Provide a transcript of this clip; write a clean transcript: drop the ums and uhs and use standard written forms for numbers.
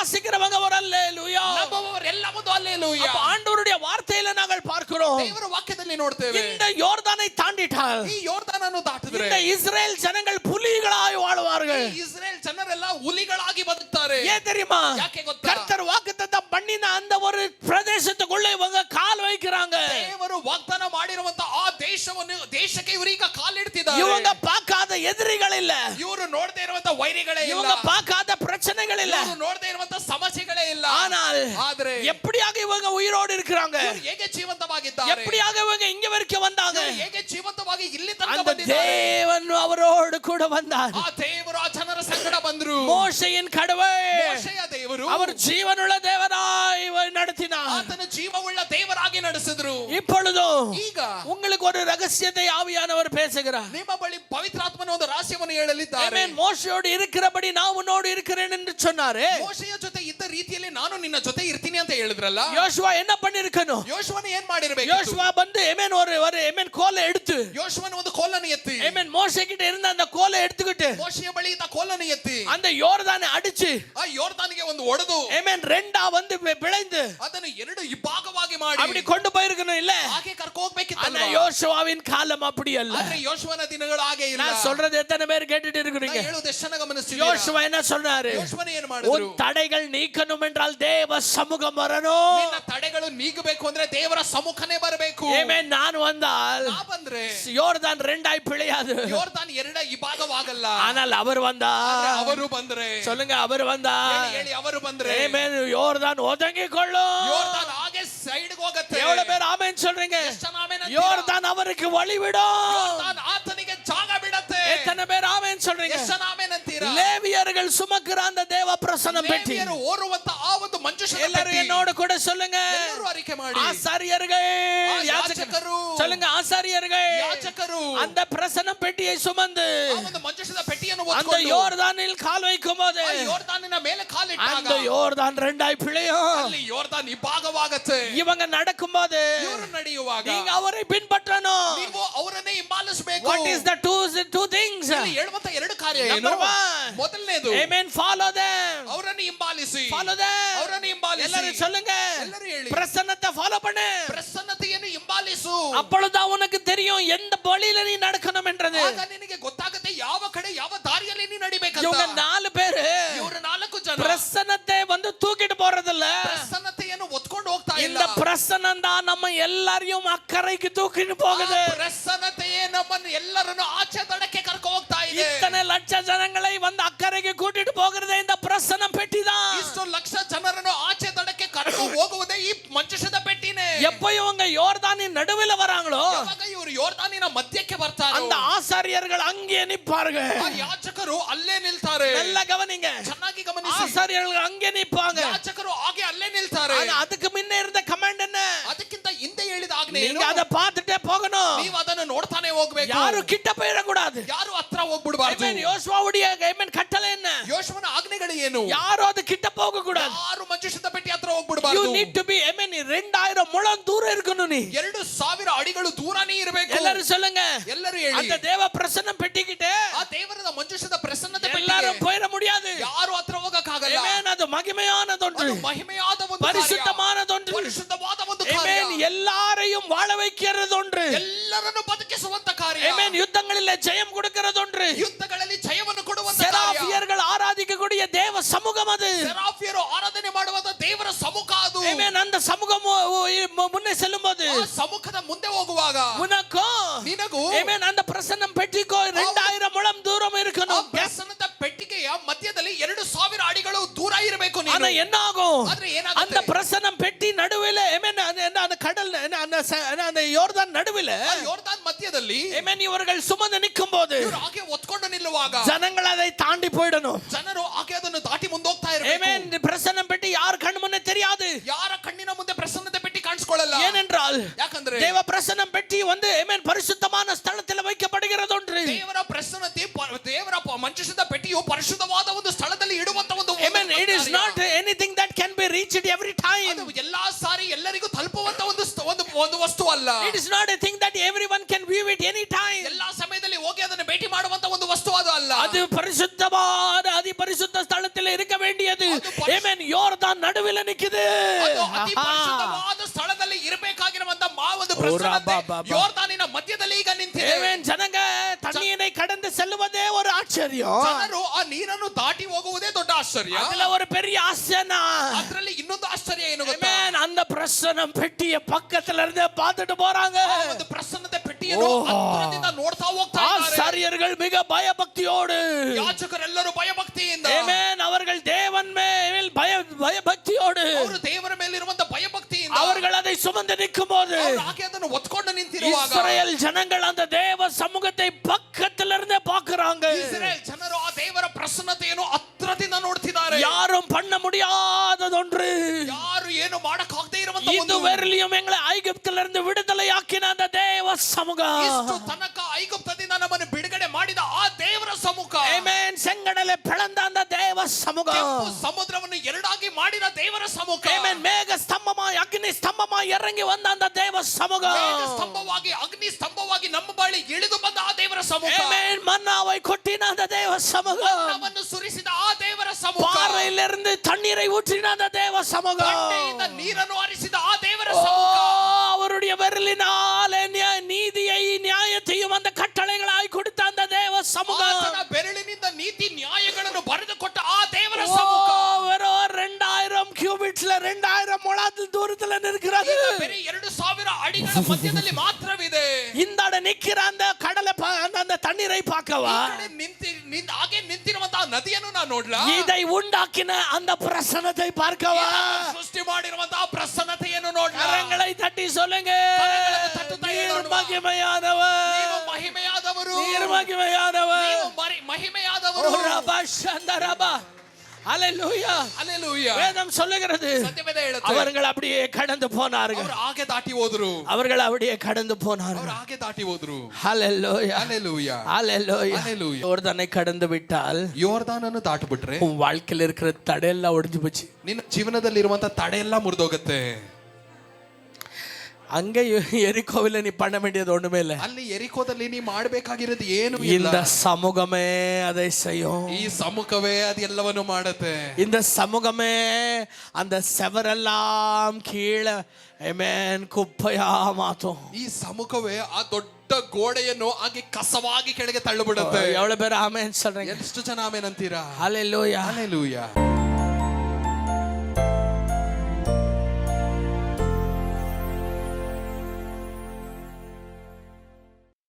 விசுவாசிக்கிறவங்க ஒரு அல்லேலூயா, ನಂಬುವವರೆಲ್ಲ ಒಂದು அல்லேலூயா. அப்ப ஆண்டவருடைய வார்த்தையில நாங்கள் பார்க்கிறோம், ದೇವರ ವಾಕ್ಯದಲ್ಲಿ ನೋಡ್ತೇವೆ, இந்த யோர்தானை தாண்டிட்டால் ಈ ಯೋರ್ದಾನನ್ನು ದಾಟಿದ್ರೆ இந்த இஸ்ரேல் ஜனங்கள் புலிகளாய் வாழ்வார்கள். ಇಸ್ರೇಲ್ ಜನರೆಲ್ಲ ಹುಲಿಗಳಾಗಿ ಬದುಕ್ತಾರೆ. ஏன் தெரியுமா? ಯಾಕೆ ಗೊತ್ತಾ? கர்த்தர் வாக்குத்தத்தம் பண்ணின அந்த ஒரு பிரதேசத்துக்குள்ள இவங்க கால் வைக்கிறாங்க. ದೇವರು ವಾಗ್ದಾನ ಮಾಡಿರುವಂತ ಆ ದೇಶಕ್ಕೆ ಇವರೀಗ ಕಾಲಿಡ್ತಿದ್ದಾರೆ. இவங்க பார்க்காத எதிரிகள் இல்ல, ಇವರು ನೋಡದೇ ಇರುವಂತ ವೈರಿಗಳೇ ಇಲ್ಲ, இவங்க பார்க்காத பிரச்சனைகள் இல்ல, ಇವರು ನೋಡದೇ ಇರುವಂತ ಸಮಸ್ಯೆಗಳೇ ಇಲ್ಲ. ஆனா எப்படியாக இவங்க உயிரோடு இருக்கிறாங்க, ಇವರು ಹೇಗೆ ಜೀವಂತವಾಗಿದ್ದಾರೆ, எப்படியாக இவங்க இங்க வரைக்கும் வந்தாங்க, ಹೇಗೆ ಜೀವಂತವಾಗಿ ಇಲ್ಲಿ ತನಕ அந்த ಬಂದಿದ್ದಾರೆ. தேவன் அவரோடு கூட வந்தார். ಆ ದೇವರು ಆ ಜನರ ಸಂಗಡ ಬಂದರು. மோசேயின் கடவுள், ಮೋಶೆಯ ದೇವರು அவர் ஜீவனுள்ள தேவனாய் நடத்தினார், ಆತನ ಜೀವವುಳ್ಳ ದೇವರಾಗಿ ನಡೆಸಿದ್ರು. இப்பொழுதும் ಈಗ உங்களுக்கு ஒரு ரகசியத்தை ஆவியானவர் பேசுகிறார். ನಿಮ್ಮ ಬಳಿ ಪವಿತ್ರಾತ್ಮನ ಒಂದು ರಹಸ್ಯವನ್ನು ಹೇಳಲಿದ್ದಾರೆ. மோசேயோடு இருக்கிறபடி நான் உன்னோடு இருக்கிறேன் என்று சொன்னாரு. ಮೋಶೆಯ ಜೊತೆ ಇದ್ದ ರೀತಿಯಲ್ಲಿ ನಾನು ನಿನ್ನ ಜೊತೆ ಇರ್ತೀನಿ ಅಂತ ಹೇಳಿದ್ರಲ್ಲ. யோசுவா என்ன பண்ணிருக்கணும்? ಯೋಶುವನ ಏನ್ ಮಾಡಿರಬೇಕು? யோசுவா வந்து ஒரு கோலை எடுத்து, ಯೋಶುವನ ಒಂದು ಕೋಲನ್ನು ಎತ್ತಿ, மோசே கிட்ட இருந்த அந்த கோலை எடுத்துக்கிட்டு ಮೋಶೆಯ ಬಳಿ ಇದ್ದ ಕೋಲನ್ನು ಎತ್ತಿ அந்த யோர்தானை அடிச்சு ಆ ಯೋರ್ದಾನಿಗೆ ಒಂದು ಒಡೆದು ரெண்டா வந்து பிளந்து ಅದನ್ನು ಎರಡು ವಿಭಾಗವಾಗಿ ಮಾಡಿ அப்படி கொண்டு போயிருக்கணும் இல்ல? ಹಾಗೆ ಕರ್ಕೊಂಡು ಹೋಗಬೇಕಿತ್ತು. ஆனா யோசுவாவின் காலம் அப்படி அல்ல. ಆದ್ರೆ ಯೋಶುವನ ದಿನಗಳು ಹಾಗೆ ಇಲ್ಲ. நான் சொல்றது எத்தனை பேர் கேட்டுட்டு இருக்கீங்க? ಹೇಳೋದು ಎಷ್ಟು ಜನ ಗಮನಿಸ್ತೀರಾ? யோசுவா என்ன சொன்னாரு? ಯೋಶುವನ ಏನು ಮಾಡಿದ್ರು? உன் தடைகள் நீக்கணும் என்றால் தேவ சமூகம் வரணும். ನಿನ್ನ ತಡೆಗಳು ನೀಗಬೇಕು ಅಂದ್ರೆ ದೇವರ ಸಮ್ಮುಖನೇ ಬರಬೇಕು. ஆமென். நான் வந்தால் ನಾ ಬಂದ್ರೆ யோர்தான் ரெண்டாய் பிழையாது. ಯೋರ್ದಾನ್ ಎರಡ ವಿಭಾಗವಾಗಲ್ಲ. ஆனால் அவர் வந்தால், ಅವರು ಬಂದ್ರೆ சொல்லுங்க, அவர் வந்தால் ಹೇಳಿ ಅವರು ಬಂದ್ರೆ ஆமென், யோர்தான் ஒதுங்கிக்கொள்ளும். ಯೋರ್ದಾನ್ ಹಾಗೆ ಸೈಡ್ ಹೋಗುತ್ತೆ. எவ்வளவு பேர் ஆமென் சொல்றீங்க? ಎಷ್ಟು ಜನ ಆಮೆನ್ ಅಂತೀರಾ? யோர்தான் அவருக்கு வழி விடும். ಯೋರ್ದಾನ್ ಆತನಿಗೆ ಜಾಗ ಬಿಡುತ್ತೆ. எத்தனை பேர் ஆமென் சொல்றீங்க? ಎಷ್ಟು ಜನ ಆಮೆನ್ ಅಂತೀರಾ? லேவியர்கள் சுமக்கிற அந்த தேவ பிரசன்னம் பெட்டி, ಲೇವಿಯರು ಓರುವಂತ ಆ ಒಂದು ಮಂಜೂಷದ எல்லாரும் ಪೆಟ್ಟಿ. என்னோட கூட சொல்லுங்க, ಎಲ್ಲರೂ ಅರಿಕೆ ಮಾಡಿ. ஆசாரியர்கள், ಯಾಜಕರು, சொல்லுங்க, ஆசாரியர்கள் ಯಾಜಕರು அந்த பிரசன்னம் பெட்டியை சுமந்து ಆ ಒಂದು ಮಂಜೂಷದ ಪೆಟ್ಟಿಯನ್ನು அந்த ಹೊತ್ತುಕೊಂಡು யோர்தானில் கால் வைக்கும் போது ಆ ಯೋರ್ದಾನಿನ ಮೇಲೆ ಕಾಲಿಟ್ಟಾಗ அந்த யோர்தான் ரெண்டாய் பிழையும். ಅಲ್ಲಿ ಯೋರ್ದಾನ್ ವಿಭಾಗವಾಗುತ್ತೆ. இவங்க நடக்கும் போது ಇವರು ನಡೆಯುವಾಗ நீங்க அவரை பின்பற்றணும். ನೀವು ಅವರನ್ನೇ ಹಿಂಬಾಲಿಸಬೇಕು. What is the two things? ಇಲ್ಲಿ ಹೇಳುವಂತ ಎರಡು ಕಾರ್ಯ ಏನು? Number one, ಮೊದಲನೇದು amen, follow them. ಅವರನ್ನು ಹಿಂಬಾಲಿಸಿ. Follow them. ಅವರನ್ನು ಹಿಂಬಾಲಿಸಿ. எல்லாரும் சொல்லுங்க, ಎಲ್ಲರೂ ಹೇಳಿ. பிரசன்னத்தை ஃபாலோ பண்ணு. ಪ್ರಸನ್ನತೆಯನ್ನು ಹಿಂಬಾಲಿಸು. அப்பொழுது உனக்கு தெரியும் எந்த வழியில நீ நடக்கணும் என்றது. ಆಗ ನಿನಗೆ ಗೊತ್ತಾಗುತ್ತೆ ಯಾವ ಕಡೆ ಯಾವ ದಾರಿಯಲ್ಲಿ ನೀ ನಡಿಬೇಕಂತ. இவங்க 4 பேரு ಇವರು 4 ಜನ பிரசன்னத்தை வந்து தூக்கிட்டு போறதில்ல. ಪ್ರಸನ್ನತೆಯನ್ನು ಒತ್ಕೊಂಡು ಹೋಗ್ತಾ ಇಲ್ಲ. இந்த பிரசன்னம் தான் நம்ம எல்லாரையும் அக்கறைக்கு தூக்கிட்டு போகுது. ಪ್ರಸನ್ನತೆಯೇ ನಮ್ಮನ್ನು ಎಲ್ಲರನ್ನು ಆಚೆ ದಡಕ್ಕೆ ಕರ್ಕೊಂಡು ಹೋಗ್ತಾ ಇದೆ. இத்தனை லட்ச ஜனங்களை வந்து அக்கறைக்கு கூட்டிட்டு போகிறது இந்த பிரசன்னம் பெட்டி தான். ಇಷ್ಟು ಲಕ್ಷ ಜನರನ್ನು ಆಚೆ ದಡಕ್ಕೆ ಕರ್ಕೊಂಡು ಹೋಗುವುದೇ ಈ ಮಂಜೂಷದ ಪೆಟ್ಟಿನೇ. எப்போ இவங்க யோர்தானின் நடுவுல வராங்களோ, ಯಾವಾಗ ಇವರು ಯೋರ್ದಾನಿನ ಮಧ್ಯಕ್ಕೆ ಬರ್ತಾರೆ, அந்த ஆசாரியர்கள் அங்கே நிற்பார்கள். ಆ ಯಾಜಕರು ಅಲ್ಲೇ ನಿಲ್ತಾರೆ. நல்லா கவனிங்க, ಚೆನ್ನಾಗಿ ಗಮನಿಸಿ. ஆசாரியர்கள் அங்கே நிற்பாங்க. ಯಾಜಕರು ಹಾಗೆ ಅಲ್ಲೇ ನಿಲ್ತಾರೆ. ஆனா அதுக்கு முன்ன இருந்த கமாண்ட் என்ன? ಅದಕ್ಕಿಂತ ಹಿಂದೆ ಹೇಳಿದ ಆಜ್ಞೆ நீங்க அத பார்த்துட்டே போகணும். ನೀವು ಅದನ್ನು ನೋಡ್ತಾನೆ ಹೋಗಬೇಕು. யாரும் கிட்ட போயிட கூடாது. ಯಾರು ಹತ್ರ ಹೋಗ್ಬಿಡಬಾರದು. ஆமென். யோசுவாவுடைய ஆமென் கட்டளை என்ன? ಯೋಶುವನ ಆಜ್ಞೆಗಳು ಏನು? யாரும் அது கிட்ட போக கூடாது. ಯಾರು ಮಂಜೂಷದ ಪೆಟ್ಟಿ ಹತ್ರ You ಹೋಗ್ಬಿಡಬಾರದು. need to be, ஆமென், 2000 முழம் தூரம் இருக்கணும் நீ. 2000 ಅಡಿಗಳು ದೂರನೇ ಇರಬೇಕು. எல்லாரும் சொல்லுங்க, ಎಲ್ಲರೂ ಹೇಳಿ. அந்த தேவ பிரசன்னம் பெட்டிக்கிட்டே ಆ ದೇವರದ ಮಂಜೂಷದ ಪ್ರಸನ್ನತೆ எல்லாரும் ಪೆಟ್ಟಿಗೆ போயிட முடியாது. ಯಾರು ಹತ್ರ ಹೋಗಕ್ಕಾಗಲ್ಲ. ஆமென். அது மகிமையானதொன்று, ಅದು ಮಹಿಮೆಯಾದ ಒಂದು ಕಾರ್ಯ. பரிசுத்தமானதொன்று. ಪರಿಶುದ್ಧವಾದ ಒಂದು ಕಾರ್ಯ. ஆமென். எல்லாரையும் வாழ வைக்கிறதொன்று. ಎಲ್ಲರನ್ನು ಬದುಕಿಸುವಂತ ಕಾರ್ಯ. ஆமென். யுத்தங்களிலே ஜெயம் கொடுக்கிறதொன்று. ಯುದ್ಧಗಳಲ್ಲಿ ಜಯವನ್ನು ಕೊಡುವಂತ ಕಾರ್ಯ. செராபியர்கள் ஆராதிக்கக்கூடிய தேவ சமூகம் அது. ಸೆರಾಫಿಯರು ಆರಾಧನೆ ಮಾಡುವಂತ ದೇವರ ಸಮ್ಮುಖ ಅದು. ஆமென். அந்த சமூகம் முன்னே செல்லும்போது ಆ ಸಮ್ಮುಖದ ಮುಂದೆ ಹೋಗುವಾಗ உனக்கும் ನಿನಗೂ ஆமென் அந்த பிரசன்னம் பெட்டிக்கோ 2000 முழம் தூரம் ಆ இருக்கணும். ಪ್ರಸನ್ನದ ಪೆಟ್ಟಿಗೆಯ ಮಧ್ಯದಲ್ಲಿ 2000 ಅಡಿಗಳು ದೂರ ಇರಬೇಕು ನೀನು. ஆனா என்ன ஆகும்? ಆದ್ರೆ ಏನಾಗುತ್ತೆ? அந்த பிரசன்னம் பெட்டி நடுவில ஆமென் அந்த கடல் அந்த யோர்தான் நடுவில ಆ ಯೋರ್ದಾನ್ ಮಧ್ಯದಲ್ಲಿ ஆமென் இவர்கள் சுமந்து நிக்கும்போது ಇವರು ಹಾಗೆ ಒತ್ಕೊಂಡು ನಿಲ್ಲುವಾಗ ஜனங்கள் அதை தாண்டி போய்டணும். ಜನರು ಹಾಗೆ ಅದನ್ನು ದಾಟಿ ಮುಂದೆ ಹೋಗ್ತಾ ಇರಬೇಕು. ஆமென். பிரசன்னம் பெட்டி யார் கண் முன்னே தெரியாது. ಯಾರ ಕಣ್ಣಿನ ಮುಂದೆ ಪ್ರಸನ್ನತೆ ಪೆಟ್ಟಿ ಕಾಣಿಸ್ಕೊಳ್ಳಲ್ಲ. ஏனென்றால் ಯಾಕಂದ್ರೆ தேவ பிரசன்னம் பெட்டி வந்து ஆமென் பரிசுத்தமான ஸ்தலத்தில் வைக்கப்படுகிறது ஒன்று. ದೇವರ ಪ್ರಸನ್ನತೆ ದೇವರ ಮಂಜೂಷದ ಪೆಟ್ಟಿಯು ಪರಿಶುದ್ಧವಾದ ಒಂದು ಸ್ಥಳದಲ್ಲಿ ಇಡುವಂತ ಒಂದು Amen. It is not anything that can be reached every time. ಅದು ಎಲ್ಲಾ ಸಾರಿ ಎಲ್ಲರಿಗೂ ತಲುಪುವಂತ ಒಂದು ವಸ್ತು ಅಲ್ಲ. It is not a thing that everyone can view it any time. ಎಲ್ಲಾ ಸಮಯದಲ್ಲಿ ಹೋಗಿ ಅದನ್ನು ಭೇಟಿ ಮಾಡುವಂತ ಒಂದು ವಸ್ತು ಅದು ಅಲ್ಲ. அது பரிசுத்தமான அதி பரிசுத்த ஸ்தலத்தில் இருக்க வேண்டியது. Amen. யோர்தான் நடுவில் நிக்குது. ಅದು ಅತಿ ಪರಿಶುದ್ಧವಾದ ಸ್ಥಳದಲ್ಲಿ ಇರಬೇಕಾಗಿರುವಂತ ಒಂದು ಪ್ರಸನ್ನತೆ ಯೋರ್ದಾನಿನ ಮಧ್ಯದಲ್ಲಿ ಈಗ ನಿಂತಿದೆ. ಆಮೆನ್. ಜನங்க தண்ணீரை கடந்து செல்வதே ஒரு ஆச்சரியம். ಜನರು ಆ ನೀರನ್ನು ದಾಟಿ ಹೋಗುವುದೇ ದೊಡ್ಡ ಆಶ್ಚರ್ಯ. அதுல ஒரு பெரிய ஆச்சரியம். ಅದರಲ್ಲಿ ಇನ್ನೊಂದು ಆಶ್ಚರ್ಯ ಏನು ಗೊತ್ತಾ? ಆಮೆನ್. அந்த பிரசன்னம் பெட்டிய பக்கத்துல இருந்து பார்த்துட்டு போறாங்க. ಒಂದು ಪ್ರಸನ್ನತೆ ಪೆಟ್ಟಿಯನ್ನು ಹತ್ತಿರದಿಂದ ನೋಡ್ತಾ ಹೋಗ್ತಾ ಇದ್ದಾರೆ. ஆசாரியர்கள் மிக பயபக்தியோடு, ಯಾಜಕರೆಲ್ಲರೂ ಭಯಭಕ್ತಿಯಿಂದ, ಆಮೆನ್, அவர்கள் தேவன் மேல் பயபக்தியோடு, ಅವರು ದೇವರ ಮೇಲಿರುವಂತ ಭಯಭಕ್ತಿಯಿಂದ அவர்கள் அதை சுமந்து நிக்கும்போது ಅವರು ಹಾಗೆ ಅದನ್ನು ಒತ್ಕೊಂಡು ನಿಂತಿರುವಾಗ இஸ்ரவேல் ஜனங்கள் அந்த தேவ சமூகத்தை பக்கத்துல இருந்தே பார்க்கறாங்க. ಇಸ್ರೇಲ್ ಜನರು ಆ ದೇವರ ಪ್ರಸನ್ನತೆಯನ್ನು ಹತ್ತಿರದಿಂದ ನೋಡ್ತಿದ್ದಾರೆ. யாரும் பண்ண முடியாததொன்று, ಯಾರು ಏನು ಮಾಡಕ್ಕಾಗದೇ ಇರುವಂತ இது வெறும் எங்களை ஐகுப்தில இருந்து விடுதலையாக்கின அந்த தேவ சமூகம். ಇಷ್ಟು ತನಕ ಐಗುಪ್ತದಿಂದ ನಮ್ಮನ್ನು ಬಿಡುಗಡೆ ಮಾಡಿದ ಆ ದೇವರ ಸಮ್ಮುಖ. ಆಮೆನ್. செங்கடலை பிளந்த அந்த தேவ சமூகம். ಕೆಂಪು ಸಮುದ್ರವನ್ನು ಎರಡಾಗಿ ಮಾಡಿದ ದೇವರ ಸಮ್ಮುಖ. ಆಮೆನ್. ಮೇಘ ಸ್ತಂಭமாய் ಅಗ್ನಿ ಸ್ತಂಭமாய் இறங்கி வந்த அந்த தேவ சமூகம். ಮೇಘ ಸ್ತಂಭವಾಗಿ ಅಗ್ನಿ ಸ್ತಂಭವಾಗಿ ನಮ್ಮ ಬಳಿ ಇಳಿದು ಬಂದ ಆ ದೇವರ ಸಮ್ಮುಖ. ಆಮೆನ್. ಮನ್ನಾவை கொட்டின அந்த தேவ சமூகம். ಮನ್ನವನ್ನು ಸುರಿಸಿದ ಆ ದೇವರ ಸಮ್ಮುಖ. பாறையிலிருந்து தண்ணீரை ஊற்றின அந்த தேவ சமூகம். ಬಂಡೆಯಿಂದ ನೀರನ್ನು ಹರಿಸಿದ ಆ ದೇವರ ಸಮ್ಮುಖ. அவருடைய விரலினாலே நீதியை நியாயத்தையும் அந்த கட்டளைகளாய் கொடுத்த அந்த தேவ சமூகம். ಆತನ ಬೆರಳಿನಿಂದ ನೀತಿ ನ್ಯಾಯಗಳನ್ನು ಬರೆದುಕೊಟ್ಟ ಆ ದೇವರ ಸಮ್ಮುಖ. வெறும் 2000 ಕ್ಯೂಬಿಟ್ಸ್ல 2000 ಮೊಳದ ದೂರத்துல நிற்கிறது. ಬೇರೆ 2000 ಅಡಿಗಳ ಮಧ್ಯದಲ್ಲಿ ಮಾತ್ರವಿದೆ. இந்த நிக்கிற அந்த கடலை அந்த தண்ணீரை பார்க்கவா? ಹಾಗೆ ನಿಂತಿರುವಂತಹ ನದಿಯನ್ನು ನಾನು ನೋಡ್ಲಾ? இதை உண்டாக்கின அந்த பிரசன்னத்தை பார்க்கவா? ಸೃಷ್ಟಿ ಮಾಡಿರುವಂತಹ ಪ್ರಸನ್ನತೆಯನ್ನು ನೋಡ್ಲಾ? கரங்களை தட்டி சொல்லுங்க, நீர் மகிமையானவர், ನೀವು ಮಹಿಮೆಯಾದವರು, நீர் மகிமையானவர், ನೀವು ಮಹಿಮೆಯಾದವರು. ரபா சந்தரபா. ஹalleluya, ஹalleluya. வேதம் சொல்லுகிறது, ಸತ್ಯವೇದ ಹೇಳುತ್ತೆ, அவர்கள் அப்படியே கடந்து போனார்கள். ಅವರು ಹಾಗೆ ದಾಟಿ ಹೋದರು. அவர்கள் அப்படியே கடந்து ಅವರು போனார்கள். ಹಾಗೆ ದಾಟಿ ಹೋದರು. ஹalleluya, ஹalleluya, ஹalleluya. ஹalleluya. யோர்தானை கடந்து விட்டால் ಯೋರ್ದಾನನ್ನು ದಾಟಿಬಿಟ್ರೆ உன் வாழ்க்கையில இருக்கிற தடையெல்லாம் ஒடிஞ்சு போச்சு. ನಿನ್ನ ಜೀವನದಲ್ಲಿ ಇರುವಂತ ತಡೆ ಎಲ್ಲ ಮುರಿದೋಗುತ್ತೆ. அங்க எரிகோவில நீ பண்ண வேண்டியது ஒண்ணுமே இல்ல. ಅಲ್ಲಿ ಎರಿಕೋದಲ್ಲಿ ನೀ ಮಾಡಬೇಕಾಗಿರೋದು ಏನು ಇಲ್ಲ. இந்த சமூகமே அதை செய்யும். ಈ ಸಮ್ಮುಖವೇ ಅದೆಲ್ಲವನ್ನು ಮಾಡುತ್ತೆ. இந்த சமூகமே அந்த செவரெல்லாம் கீழே ಆಮೆನ್ ಕುಪ್ಪೆಯಾ ಮಾತು. ಈ ಸಮ್ಮುಖವೇ ಆ ದೊಡ್ಡ ಗೋಡೆಯನ್ನು ಹಾಗೆ ಕಸವಾಗಿ ಕೆಳಗೆ ತಳ್ಳಿಬಿಡುತ್ತೆ. எவ்வளவு பேர் ஆமென் சொல்றீங்க? ಎಷ್ಟು ಜನ ಆಮೆನ್ ಅಂತೀರಾ? ஹalleluya, ಹalleluya.